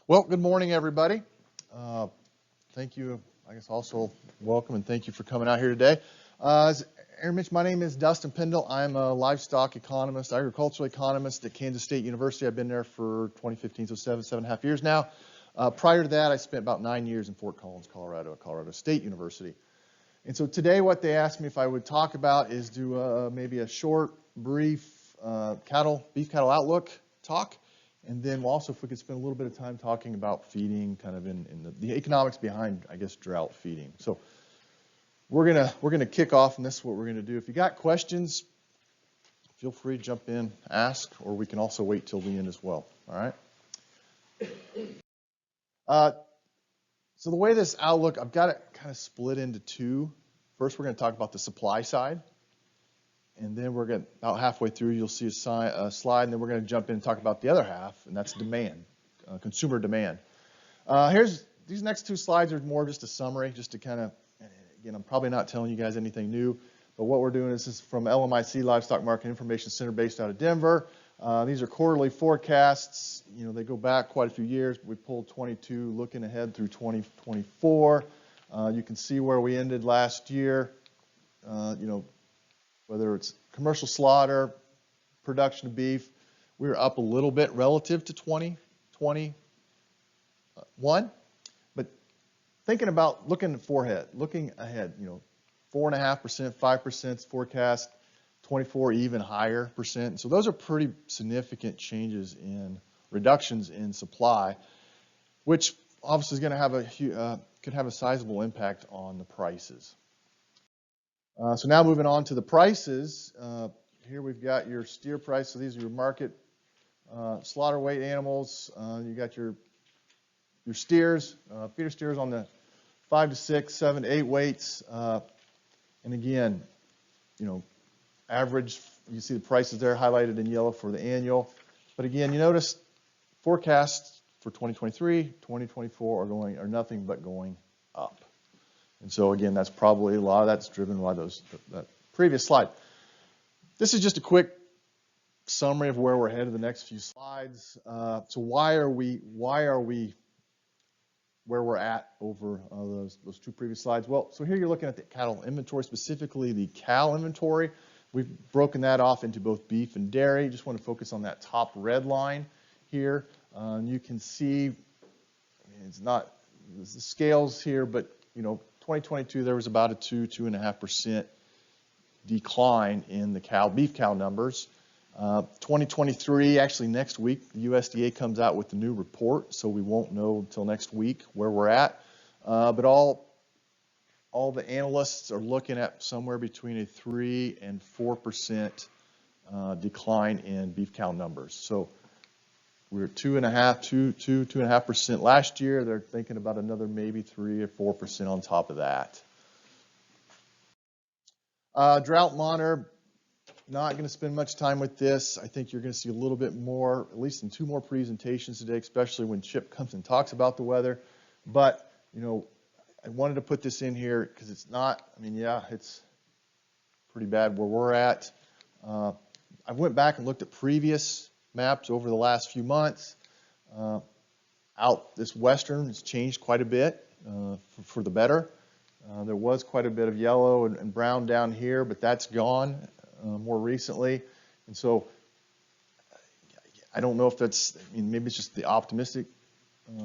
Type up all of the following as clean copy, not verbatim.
Well, good morning, everybody. Thank you. I guess also welcome and thank you for coming out here today. As Aaron mentioned, my name is Dustin Pendell. I'm a livestock economist, agricultural economist at Kansas State University. I've been there for 2015, so seven and a half years now. Prior to that, I spent about 9 years in Fort Collins, Colorado, at Colorado State University. And so today what they asked me if I would talk about is do maybe a short, brief beef cattle outlook talk. And then also if we could spend a little bit of time talking about feeding, kind of in the economics behind, I guess, drought feeding. So we're gonna kick off, and this is what we're gonna do. If you got questions, feel free to jump in, ask, or we can also wait till the end as well. All right. So the way this outlook, I've got it kind of split into two. First, we're going to talk about the supply side. And then we're going to, about halfway through, you'll see a slide, and then we're going to jump in and talk about the other half, and that's demand, consumer demand. These next two slides are more just a summary, just to kind of, again, I'm probably not telling you guys anything new, but what we're doing is this is from LMIC, Livestock Market Information Center, based out of Denver. These are quarterly forecasts. You know, they go back quite a few years. We pulled 22, looking ahead through 2024. You can see where we ended last year. You know, whether it's commercial slaughter, production of beef, we were up a little bit relative to 2021. But thinking about looking ahead, you know, 4.5%, 5% forecast, 24 even higher percent. So those are pretty significant changes in reductions in supply, which obviously is going to have could have a sizable impact on the prices. So now moving on to the prices. Here we've got your steer price. So these are your market slaughter weight animals. You got your steers, feeder steers on the 5 to 6, 7 to 8 weights. And again, you know, average, you see the prices there highlighted in yellow for the annual. But again, you notice forecasts for 2023, 2024 are nothing but going up. And so again, that's probably a lot of that's driven by that previous slide. This is just a quick summary of where we're headed the next few slides. So why are we where we're at over those two previous slides? Well, so here you're looking at the cattle inventory, specifically the cow inventory. We've broken that off into both beef and dairy. Just want to focus on that top red line here. You can see, I mean, it's the scales here, but you know, 2022 there was about a 2.5% decline in the beef cow numbers. 2023, actually next week, the USDA comes out with the new report, so we won't know until next week where we're at. But all the analysts are looking at somewhere between a 3 and 4% decline in beef cow numbers. So we were 2.5% last year. They're thinking about another maybe 3 or 4% on top of that. Drought monitor, not going to spend much time with this. I think you're going to see a little bit more, at least in 2 more presentations today, especially when Chip comes and talks about the weather. But, you know, I wanted to put this in here because it's not, I mean, yeah, it's pretty bad where we're at. I went back and looked at previous maps over the last few months. This western has changed quite a bit for the better. There was quite a bit of yellow and brown down here, but that's gone more recently. And so I don't know if that's, I mean, maybe it's just the optimistic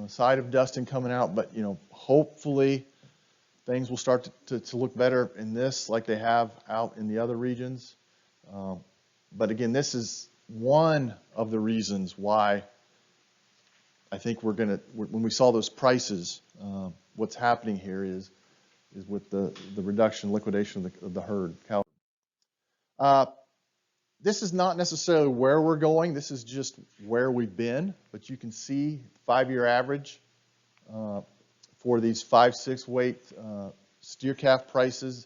side of Dustin coming out, but you know, hopefully things will start to look better in this like they have out in the other regions. But again, this is one of the reasons why I think when we saw those prices, what's happening here is with the reduction, liquidation of the herd. This is not necessarily where we're going. This is just where we've been. But you can see 5-year average for these 5-6 weight steer calf prices.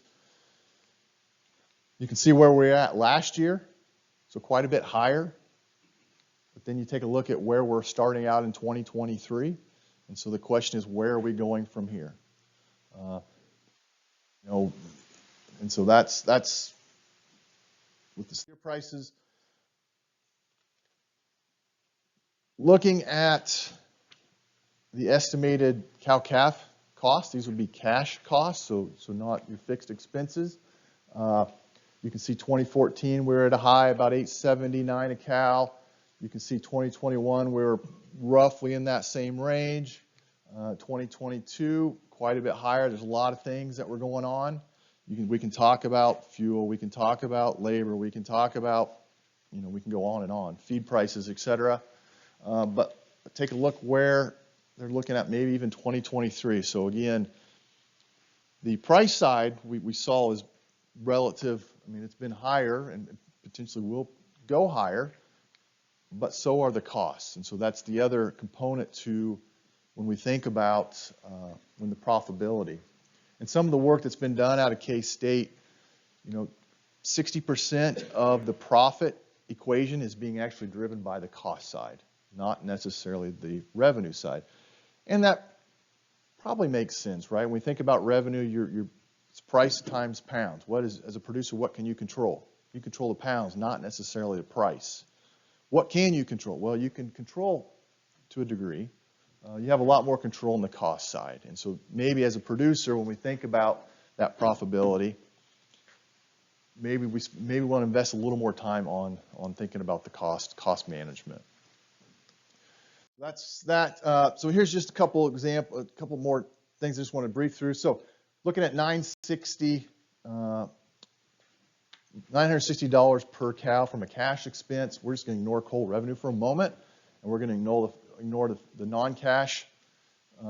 You can see where we're at last year, so quite a bit higher. But then you take a look at where we're starting out in 2023, and so the question is, where are we going from here? You know, and so that's with the steer prices. Looking at the estimated cow-calf costs. These would be cash costs, so not your fixed expenses. You can see 2014, we were at a high, about $8.79 a cow. You can see 2021, we were roughly in that same range. 2022, quite a bit higher. There's a lot of things that were going on. We can talk about fuel, we can talk about labor, we can talk about, we can go on and on, feed prices, etc. But take a look where they're looking at maybe even 2023. So again, the price side we saw is relative. I mean, it's been higher and potentially will go higher, but so are the costs. And so that's the other component to when we think about when the profitability. And some of the work that's been done out of K-State, 60% of the profit equation is being actually driven by the cost side, not necessarily the revenue side. And that probably makes sense, right? When we think about revenue, it's price times pounds. As a producer, what can you control? You control the pounds, not necessarily the price. What can you control? Well, you can control to a degree. You have a lot more control on the cost side. And so maybe as a producer, when we think about that profitability, maybe we want to invest a little more time on thinking about the cost management. That's that. So here's just a couple more things I just want to brief through. So looking at $960 per cow from a cash expense. We're just going to ignore coal revenue for a moment, and we're going to ignore the non-cash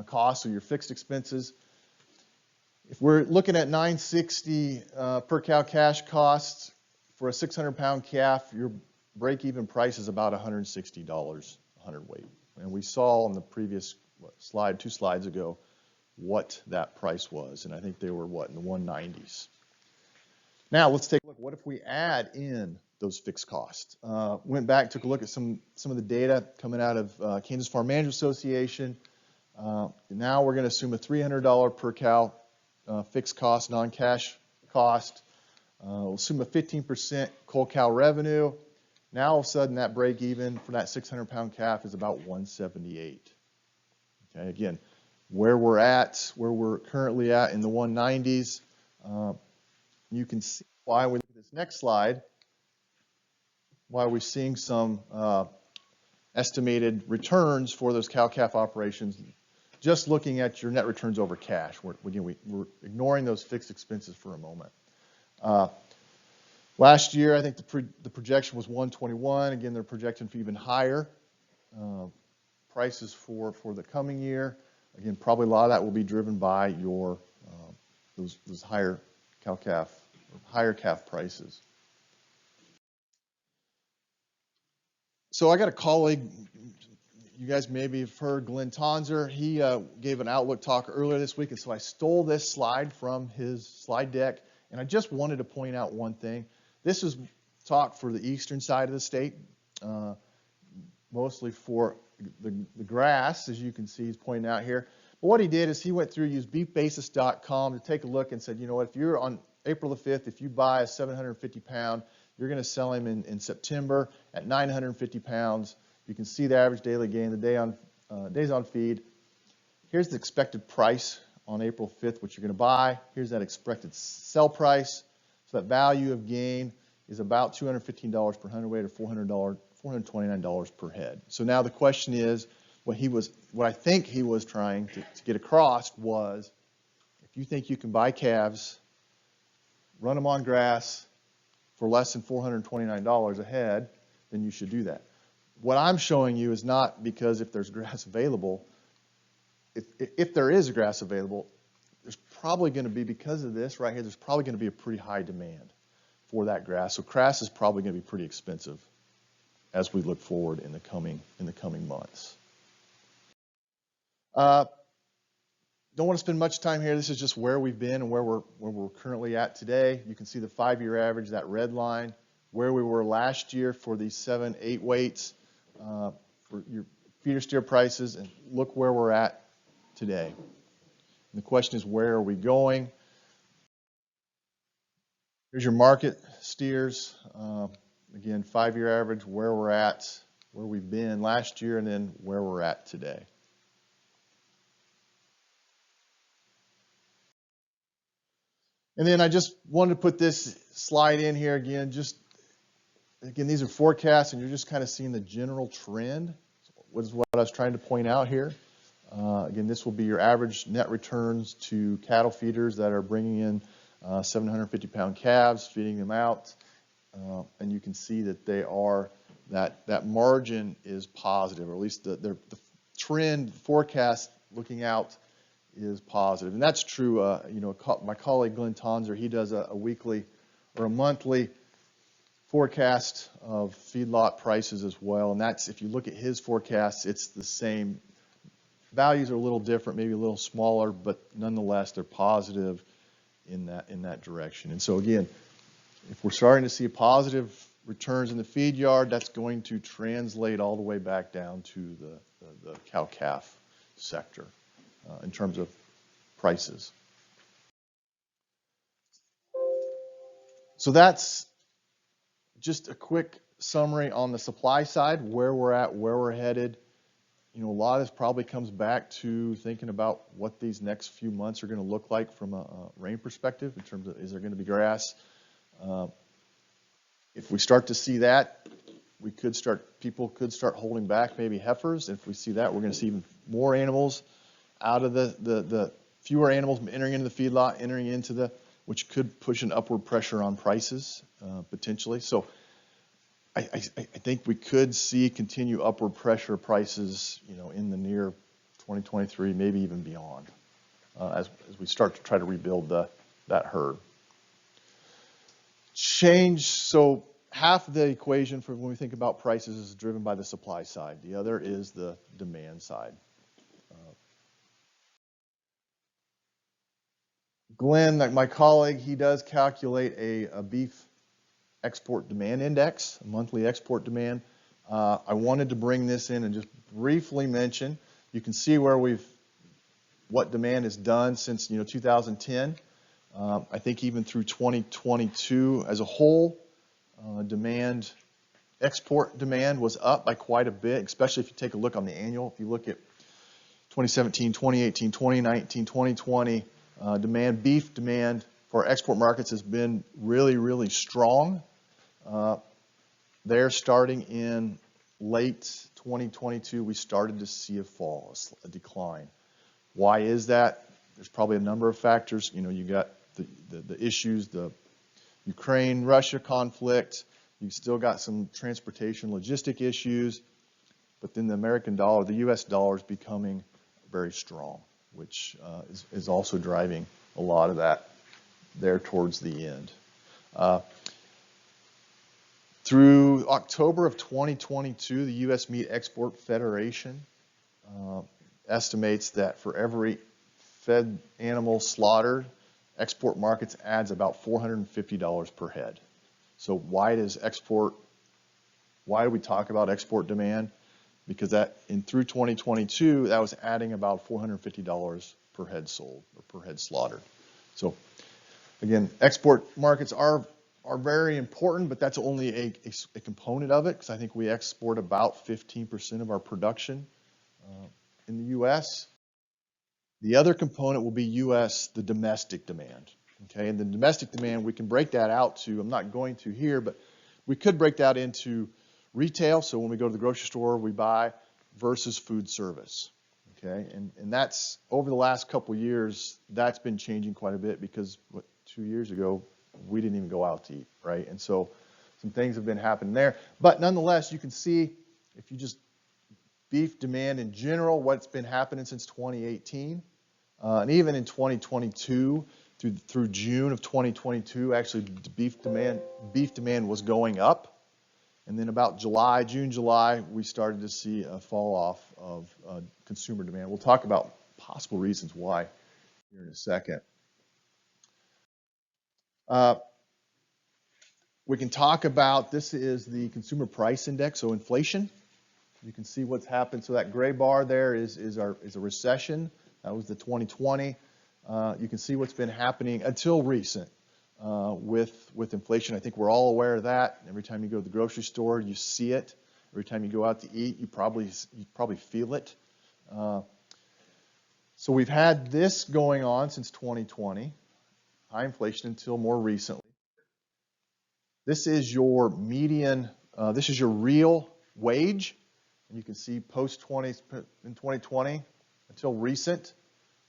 costs, or your fixed expenses. If we're looking at $960 per cow cash costs for a 600-pound calf, your break-even price is about $160 hundredweight. And we saw on the previous slide, 2 slides ago, what that price was. And I think they were, in the 190s. Now let's take a look. What if we add in those fixed costs? Went back, took a look at some of the data coming out of Kansas Farm Management Association. Now we're going to assume a $300 per cow fixed cost, non-cash cost. We'll assume a 15% coal cow revenue. Now all of a sudden that break even for that 600-pound calf is about 178. Okay, again, where we're currently at in the 190s. You can see why we look at this next slide, why we're seeing some estimated returns for those cow-calf operations, just looking at your net returns over cash. We're ignoring those fixed expenses for a moment. Last year, I think the projection was 121. Again, they're projecting for even higher prices for the coming year. Again, probably a lot of that will be driven by your those higher cow-calf, higher calf prices. So I got a colleague, you guys maybe have heard, Glenn Tonzer. He gave an Outlook talk earlier this week, and so I stole this slide from his slide deck, and I just wanted to point out one thing. This is talk for the eastern side of the state, mostly for the grass, as you can see he's pointing out here. But what he did is he went through, used beefbasis.com to take a look and said, you know what, if you're on April the 5th, if you buy a 750 pound, you're going to sell him in September at 950 pounds. You can see the average daily gain, the days on feed. Here's the expected price on April 5th, what you're going to buy. Here's that expected sell price. So that value of gain is about $215 per hundredweight, or $429 per head. So now the question is, what I think he was trying to get across was, if you think you can buy calves, run them on grass for less than $429 a head, then you should do that. What I'm showing you is not because if there's grass available. If there is grass available, there's probably going to be, because of this right here, there's probably going to be a pretty high demand for that grass. So grass is probably going to be pretty expensive as we look forward in the coming months. Don't want to spend much time here. This is just where we've been and where we're currently at today. You can see the 5-year average, that red line, where we were last year for these 7-8 weights for your feeder steer prices, and look where we're at today. And the question is, where are we going? Here's your market steers. Again, 5-year average, where we're at, where we've been last year, and then where we're at today. And then I just wanted to put this slide in here again. Again, these are forecasts, and you're just kind of seeing the general trend. What I was trying to point out here. Again, this will be your average net returns to cattle feeders that are bringing in 750-pound calves, feeding them out, and you can see that that margin is positive, or at least the trend forecast looking out is positive, and that's true. My colleague Glenn Tonzer, he does a weekly or a monthly forecast of feedlot prices as well, and that's, if you look at his forecasts, it's the same. Values are a little different, maybe a little smaller, but nonetheless they're positive in that direction. And so again, if we're starting to see positive returns in the feed yard, that's going to translate all the way back down to the cow-calf sector in terms of prices. So that's just a quick summary on the supply side, where we're at, where we're headed. A lot of this probably comes back to thinking about what these next few months are going to look like from a rain perspective, in terms of, is there going to be grass? If we start to see that, people could start holding back maybe heifers. If we see that, we're going to see even more animals out of the fewer animals entering into the feedlot, which could push an upward pressure on prices potentially. So I think we could see continue upward pressure prices, in the near 2023, maybe even beyond, as we start to try to rebuild that herd. So half of the equation for when we think about prices is driven by the supply side. The other is the demand side. Glenn, my colleague, he does calculate a beef export demand index, a monthly export demand. I wanted to bring this in and just briefly mention. You can see what demand has done since 2010. I think even through 2022 as a whole, export demand was up by quite a bit, especially if you take a look on the annual. If you look at 2017, 2018, 2019, 2020, beef demand for export markets has been really, really strong. They're starting in late 2022, we started to see a decline. Why is that? There's probably a number of factors. You got the issues, the Ukraine-Russia conflict. You still got some transportation logistic issues, but then the American dollar, the U.S. dollar is becoming very strong, which is also driving a lot of that there towards the end. Through October of 2022, the U.S. Meat Export Federation estimates that for every fed animal slaughtered, export markets adds about $450 per head. So why do we talk about export demand? Because through 2022, that was adding about $450 per head sold or per head slaughtered. So again, export markets are very important, but that's only a component of it, because I think we export about 15% of our production in the U.S. The other component will be the domestic demand. Okay, and the domestic demand, we can break that out to, I'm not going to here, but we could break that into retail. So when we go to the grocery store, we buy, versus food service. Okay, and that's, over the last couple of years, that's been changing quite a bit, because 2 years ago, we didn't even go out to eat, right? And so some things have been happening there. But nonetheless, you can see, if you just beef demand in general, what's been happening since 2018, and even in 2022, through June of 2022, actually beef demand was going up. And then about June, July, we started to see a fall off of consumer demand. We'll talk about possible reasons why here in a second. We can talk about, this is the consumer price index, so inflation. You can see what's happened. So that gray bar there is a recession. That was the 2020. You can see what's been happening until recent with inflation. I think we're all aware of that. Every time you go to the grocery store, you see it. Every time you go out to eat, you probably feel it. So we've had this going on since 2020. high inflation until more recently. This is your median, this is your real wage. And you can see in 2020 until recent.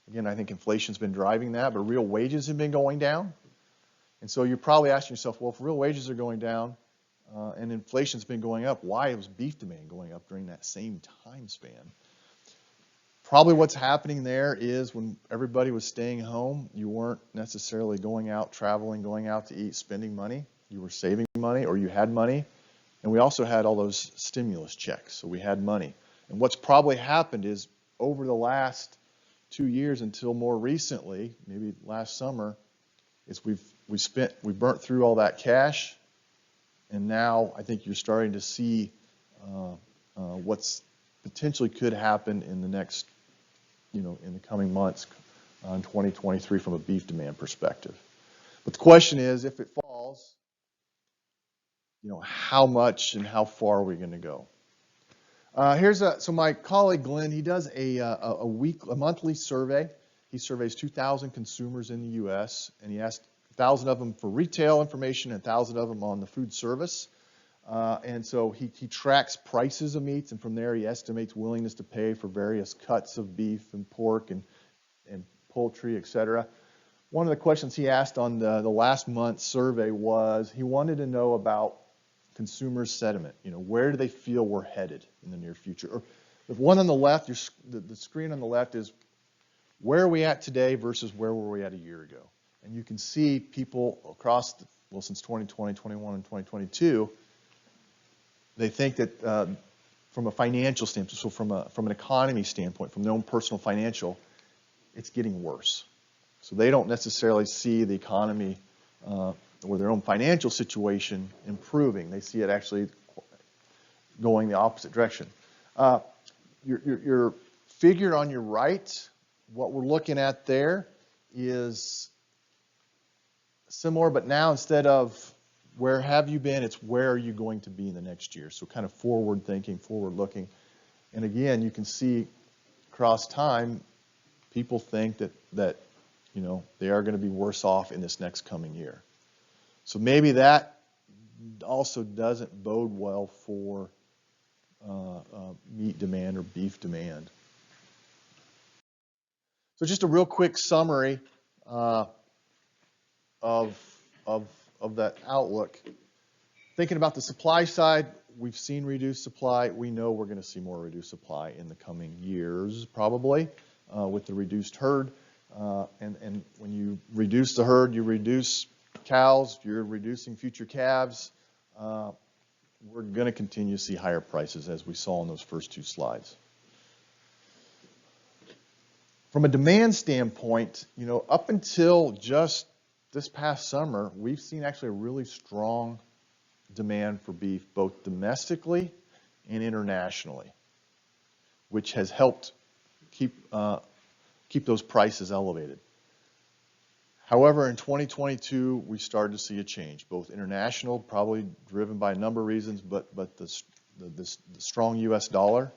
Again, I think inflation's been driving that, but real wages have been going down. And so you're probably asking yourself, well, if real wages are going down and inflation's been going up, why was beef demand going up during that same time span? Probably what's happening there is when everybody was staying home, you weren't necessarily going out, traveling, going out to eat, spending money. You were saving money or you had money. And we also had all those stimulus checks, so we had money. And what's probably happened is over the last 2 years until more recently, maybe last summer, is we burnt through all that cash, and now I think you're starting to see what's potentially could happen in the next, in the coming months in 2023 from a beef demand perspective. But the question is, if it falls, how much and how far are we going to go? So my colleague Glenn, he does a monthly survey. He surveys 2,000 consumers in the U.S. and he asked 1,000 of them for retail information and 1,000 of them on the food service. And so he tracks prices of meats, and from there he estimates willingness to pay for various cuts of beef and pork and poultry, etc. One of the questions he asked on the last month's survey was he wanted to know about consumer sentiment. Where do they feel we're headed in the near future? Or the one on the left, the screen on the left is where are we at today versus where were we at a year ago? And you can see people across, since 2020, 21, and 2022, they think that from a financial standpoint, so from an economy standpoint, from their own personal financial, it's getting worse. So they don't necessarily see the economy or their own financial situation improving. They see it actually going the opposite direction. Your figure on your right, what we're looking at there is similar, but now instead of where have you been, it's where are you going to be in the next year. So kind of forward thinking, forward looking. And again, you can see across time, people think that they are going to be worse off in this next coming year. So maybe that also doesn't bode well for meat demand or beef demand. So just a real quick summary of that outlook. Thinking about the supply side, we've seen reduced supply. We know we're going to see more reduced supply in the coming years, probably, with the reduced herd. And when you reduce the herd, you reduce cows, you're reducing future calves. We're going to continue to see higher prices as we saw in those first two slides. From a demand standpoint, up until just this past summer, we've seen actually a really strong demand for beef, both domestically and internationally, which has helped keep those prices elevated. However, in 2022, we started to see a change, both international, probably driven by a number of reasons, but the strong U.S. dollar,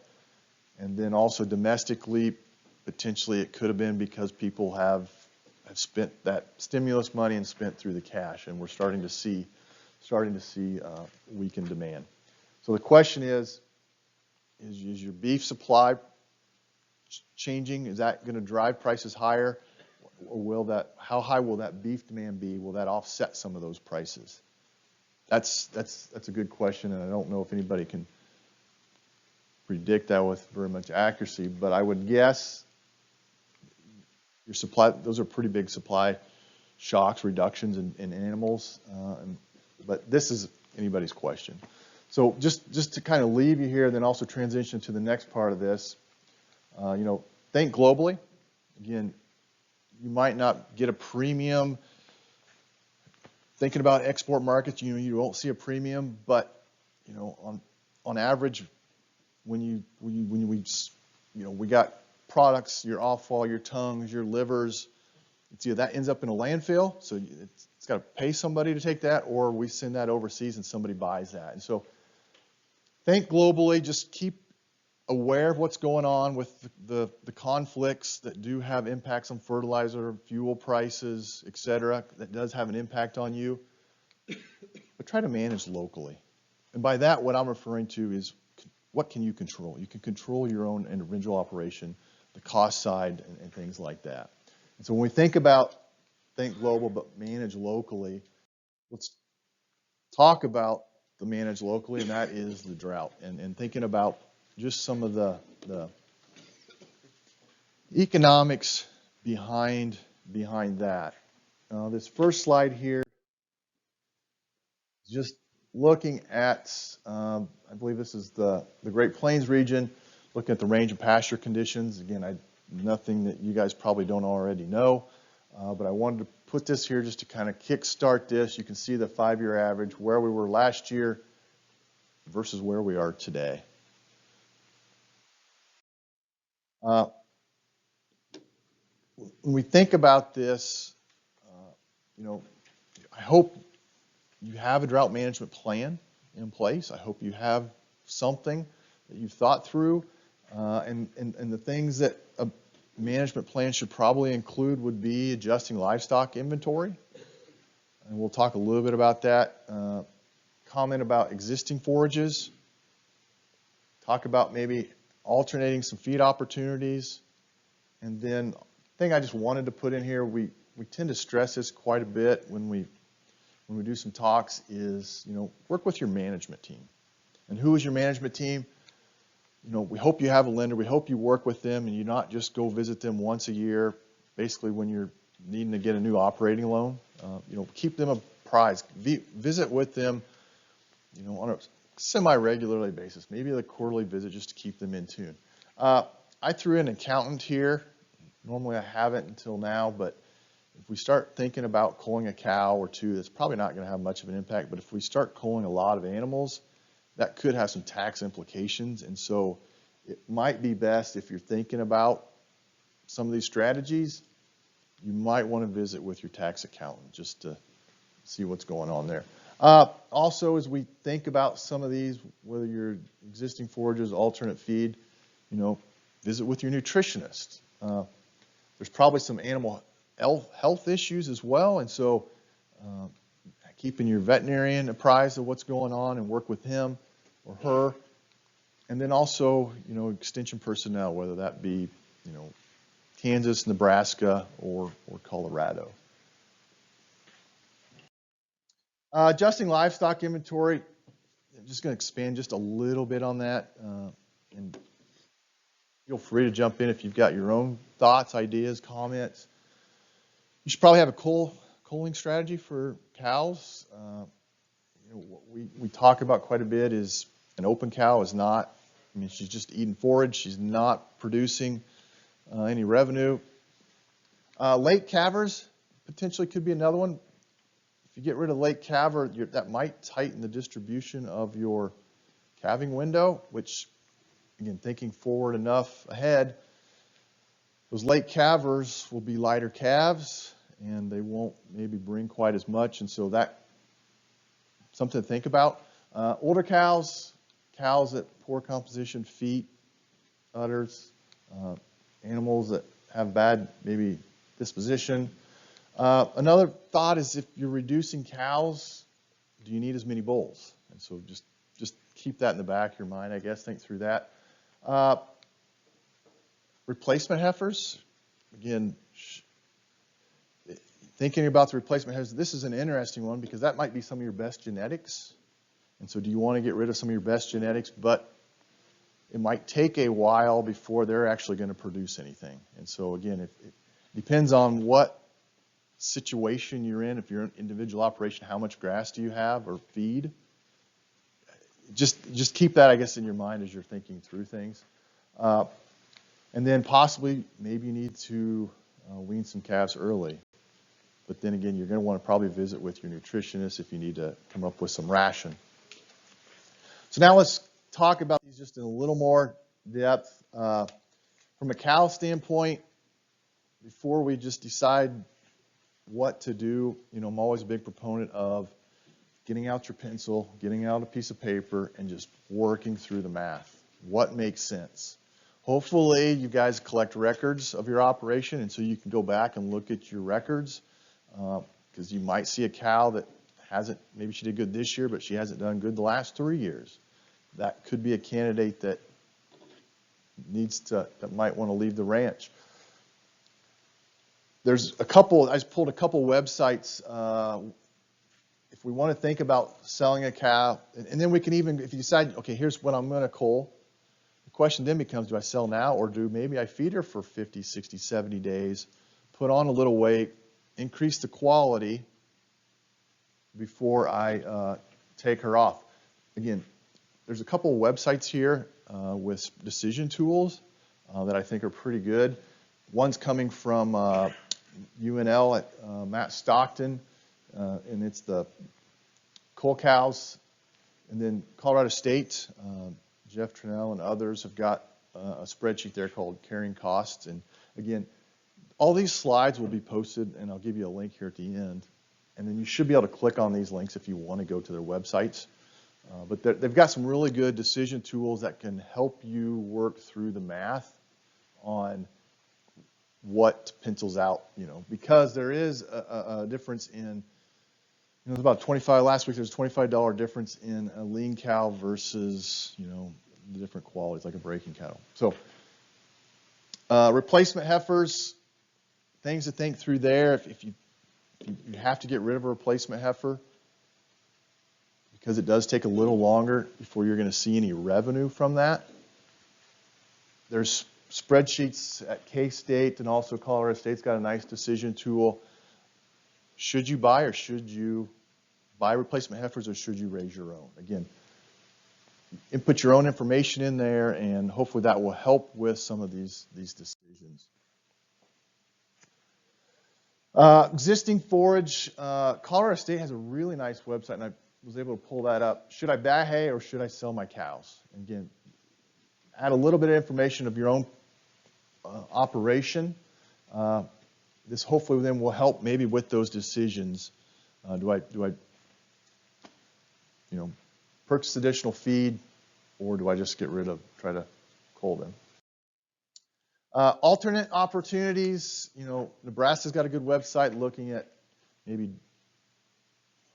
and then also domestically, potentially it could have been because people have spent that stimulus money and spent through the cash, and we're starting to see weakened demand. So the question is your beef supply changing? Is that going to drive prices higher? Or how high will that beef demand be? Will that offset some of those prices? That's a good question, and I don't know if anybody can predict that with very much accuracy, but I would guess your supply, those are pretty big supply shocks, reductions in animals, but this is anybody's question. So just to kind of leave you here, then also transition to the next part of this, think globally. Again, you might not get a premium. Thinking about export markets, you won't see a premium, but on average, when we got products, your offal, your tongues, your livers, it's either that ends up in a landfill, so it's got to pay somebody to take that, or we send that overseas and somebody buys that. And so think globally, just keep aware of what's going on with the conflicts that do have impacts on fertilizer, fuel prices, et cetera, that does have an impact on you. But try to manage locally. And by that, what I'm referring to is what can you control? You can control your own individual operation, the cost side, and things like that. And so when we think global, but manage locally, let's talk about the manage locally, and that is the drought. And thinking about just some of the economics behind that. This first slide here is just looking at, I believe this is the Great Plains region, looking at the range of pasture conditions. Again, nothing that you guys probably don't already know, but I wanted to put this here just to kind of kickstart this. You can see the 5-year average, where we were last year versus where we are today. When we think about this, I hope you have a drought management plan in place. I hope you have something that you've thought through, and the things that a management plan should probably include would be adjusting livestock inventory, and we'll talk a little bit about that. Comment about existing forages, talk about maybe alternating some feed opportunities, and then the thing I just wanted to put in here, we tend to stress this quite a bit when we do some talks, is work with your management team. And who is your management team? We hope you have a lender. We hope you work with them and you not just go visit them once a year, basically when you're needing to get a new operating loan. Keep them apprised. Visit with them, on a semi-regularly basis, maybe a quarterly visit just to keep them in tune. I threw in an accountant here. Normally I haven't until now, but if we start thinking about culling a cow or two, that's probably not going to have much of an impact. But if we start culling a lot of animals, that could have some tax implications. And so it might be best, if you're thinking about some of these strategies, you might want to visit with your tax accountant just to see what's going on there. Also, as we think about some of these, whether you're existing forages, alternate feed, visit with your nutritionist. There's probably some animal health issues as well, and so keeping your veterinarian apprised of what's going on and work with him or her. And then also, extension personnel, whether that be, Kansas, Nebraska, or Colorado. Adjusting livestock inventory, I'm just going to expand just a little bit on that. And feel free to jump in if you've got your own thoughts, ideas, comments. You should probably have a culling strategy for cows. What we talk about quite a bit is an open cow is not, she's just eating forage. She's not producing any revenue. Late calvers potentially could be another one. If you get rid of late calver, that might tighten the distribution of your calving window, which, again, thinking forward enough ahead, those late calvers will be lighter calves, and they won't maybe bring quite as much, and so that's something to think about. Older cows at poor composition, feet, udders, animals that have bad maybe disposition. Another thought is, if you're reducing cows, do you need as many bulls? And so just keep that in the back of your mind, I guess. Think through that. Replacement heifers, again, thinking about the replacement heifers, this is an interesting one because that might be some of your best genetics. And so do you want to get rid of some of your best genetics, but it might take a while before they're actually going to produce anything. And so again, it depends on what situation you're in. If you're an individual operation, how much grass do you have or feed? Just keep that, I guess, in your mind as you're thinking through things. And then possibly, maybe you need to wean some calves early. But then again, you're going to want to probably visit with your nutritionist if you need to come up with some ration. So now let's talk about these just in a little more depth. From a cow standpoint, before we just decide what to do, I'm always a big proponent of getting out your pencil, getting out a piece of paper, and just working through the math. what makes sense. Hopefully you guys collect records of your operation, and so you can go back and look at your records, because you might see a cow that hasn't, maybe she did good this year, but she hasn't done good the last 3 years. That could be a candidate that might want to leave the ranch. There's a couple, I just pulled a couple websites. If we want to think about selling a cow, and then we can even, if you decide, okay, here's what I'm going to cull, the question then becomes, do I sell now, or do maybe I feed her for 50, 60, 70 days, put on a little weight, increase the quality before I take her off? Again, there's a couple of websites here with decision tools that I think are pretty good. One's coming from UNL at Matt Stockton, and it's the cull cows. And then Colorado State, Jeff Trinnell and others have got a spreadsheet there called Carrying Costs. And again, all these slides will be posted, and I'll give you a link here at the end. And then you should be able to click on these links if you want to go to their websites. But they've got some really good decision tools that can help you work through the math on what pencils out, because there is a difference in, it's about 25, last week there's a $25 difference in a lean cow versus, the different qualities, like a breaking cattle. So replacement heifers, things to think through there. If you have to get rid of a replacement heifer, because it does take a little longer before you're going to see any revenue from that. There's spreadsheets at K-State, and also Colorado State's got a nice decision tool. Should you buy, or should you buy replacement heifers, or should you raise your own? Again, input your own information in there, and hopefully that will help with some of these decisions. Existing forage, Colorado State has a really nice website, and I was able to pull that up. Should I buy hay, or should I sell my cows? And again, add a little bit of information of your own operation. This hopefully then will help maybe with those decisions. Do I purchase additional feed, or do I just try to cull them? Alternate opportunities, Nebraska's got a good website looking at maybe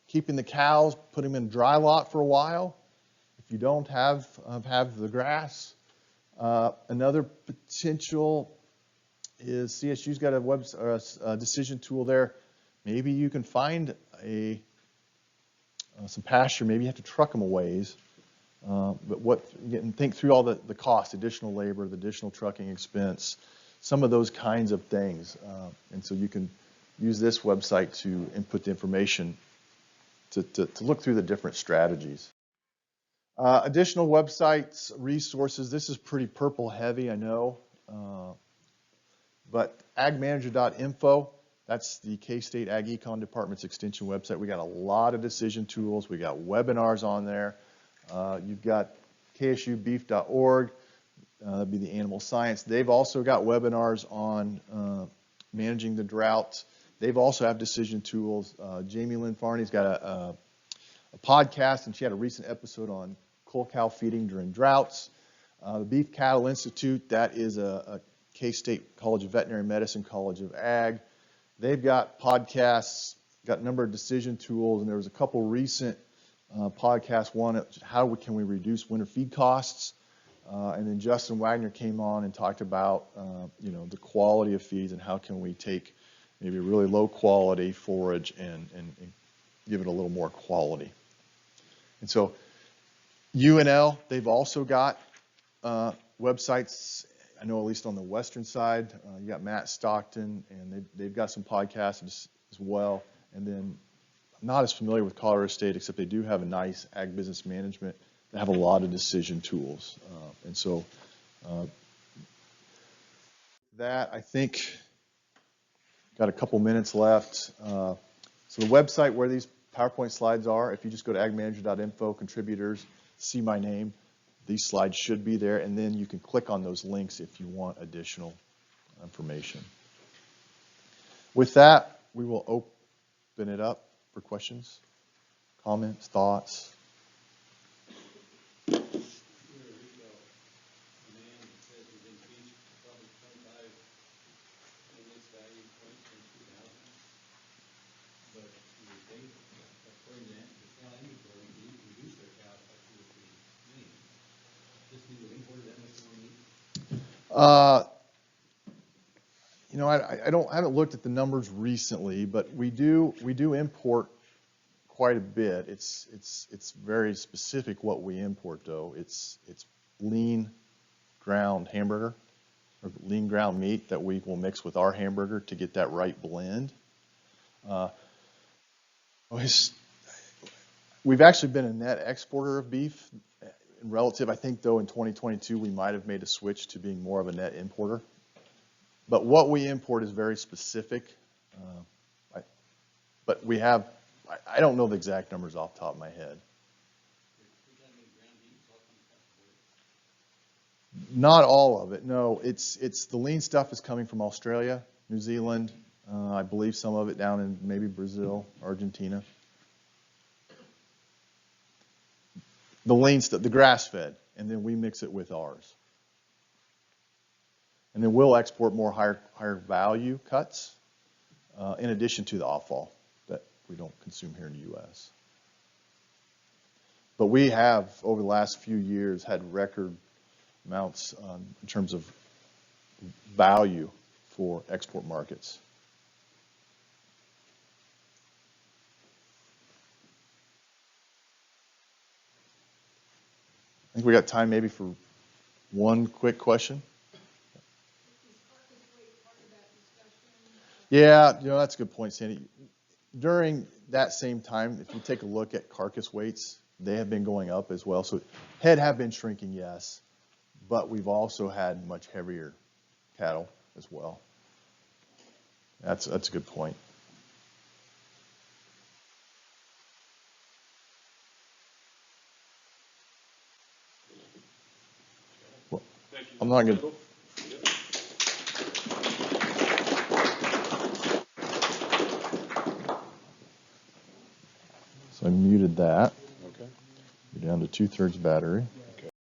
keeping the cows, putting them in dry lot for a while if you don't have the grass. Another potential is CSU's got a decision tool there. Maybe you can find some pasture. Maybe you have to truck them a ways. But think through all the costs, additional labor, the additional trucking expense, some of those kinds of things. And so you can use this website to input the information to look through the different strategies. Additional websites, resources. This is pretty purple heavy, I know. But agmanager.info, that's the K-State Ag Econ Department's extension website. We got a lot of decision tools. We got webinars on there. You've got ksubeef.org, that'd be the animal science. They've also got webinars on managing the drought. They've also have decision tools. Jamie Lynn Farney's got a podcast, and she had a recent episode on cull cow feeding during droughts. The Beef Cattle Institute, that is a K-State College of Veterinary Medicine, College of Ag. They've got podcasts, got a number of decision tools, and there was a couple recent podcasts. One, how can we reduce winter feed costs? And then Justin Wagner came on and talked about the quality of feeds, and how can we take maybe really low quality forage and give it a little more quality. And so UNL, they've also got websites. I know at least on the western side, you got Matt Stockton, and they've got some podcasts as well. And then I'm not as familiar with Colorado State, except they do have a nice ag business management. They have a lot of decision tools. And so that, I think, got a couple minutes left. So the website where these PowerPoint slides are, if you just go to agmanager.info, contributors, see my name, these slides should be there, and then you can click on those links if you want additional information. With that, we will open it up for questions, comments, thoughts. You know, I haven't looked at the numbers recently, but we do import quite a bit. It's very specific what we import though. It's lean ground hamburger or lean ground meat that we will mix with our hamburger to get that right blend. We've actually been a net exporter of beef. Relative, I think though in 2022 we might have made a switch to being more of a net importer. But what we import is very specific. But we have, I don't know the exact numbers off the top of my head. Not all of it, no. It's the lean stuff is coming from Australia, New Zealand, I believe some of it down in maybe Brazil, Argentina. The lean stuff, the grass-fed, and then we mix it with ours. And then we'll export more higher value cuts in addition to the offal that we don't consume here in the U.S. But we have, over the last few years, had record amounts in terms of value for export markets. I think we got time maybe for one quick question. Yeah, you know, that's a good point, Sandy. During that same time, if you take a look at carcass weights, they have been going up as well. So head have been shrinking, yes, but we've also had much heavier cattle as well. That's a good point. Well, I'm not going to. So I muted that. Okay. You're down to 2/3 battery.